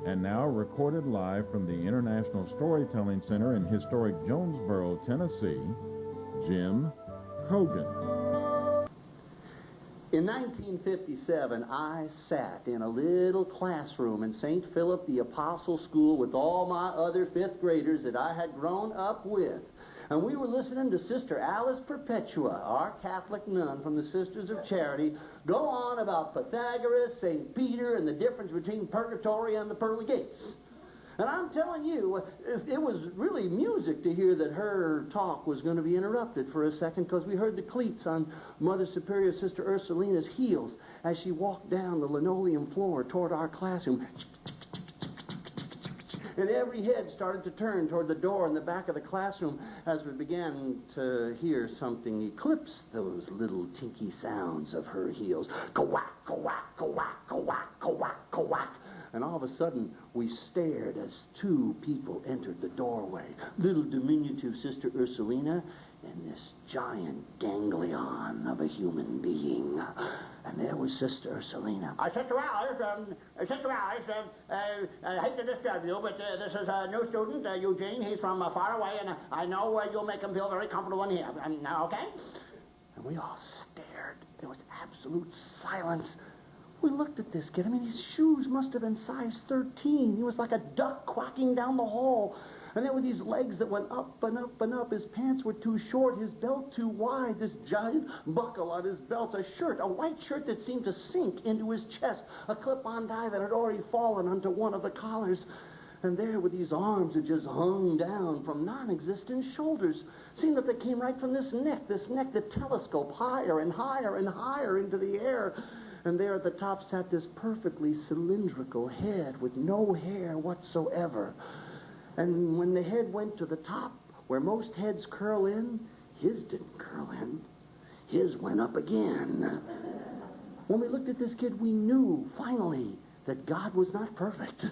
And now, recorded live from the International Storytelling Center in historic Jonesboro, Tennessee, Jim Cogan. In 1957, I sat in a little classroom in St. Philip the Apostle School with all my other fifth graders that I had grown up with. And we were listening to Sister Alice Perpetua, our Catholic nun from the Sisters of Charity, go on about Pythagoras, St. Peter, and the difference between purgatory and the pearly gates. And I'm telling you, it was really music to hear that her talk was going to be interrupted for a second, because we heard the cleats on Mother Superior Sister Ursulina's heels as she walked down the linoleum floor toward our classroom. And every head started to turn toward the door in the back of the classroom as we began to hear something eclipse those little tinky sounds of her heels. Ka-whack, ka-whack, ka-whack, ka-whack, ka-whack, ka-whack. And all of a sudden, we stared as two people entered the doorway. Little diminutive Sister Ursulina and this giant ganglion of a human being. And there was Sister Ursulina. Sister Alice, I hate to disturb you, but this is a new student, Eugene. He's from far away, and I know you'll make him feel very comfortable in here. Okay? And we all stared. There was absolute silence. We looked at this kid. I mean, his shoes must have been size 13. He was like a duck quacking down the hall. And there were these legs that went up and up and up. His pants were too short, his belt too wide, this giant buckle on his belt, a shirt, a white shirt that seemed to sink into his chest, a clip-on tie that had already fallen onto one of the collars. And there were these arms that just hung down from non-existent shoulders. Seemed that they came right from this neck that telescoped higher and higher and higher into the air. And there at the top sat this perfectly cylindrical head with no hair whatsoever. And when the head went to the top, where most heads curl in, his didn't curl in. His went up again. When we looked at this kid, we knew, finally, that God was not perfect.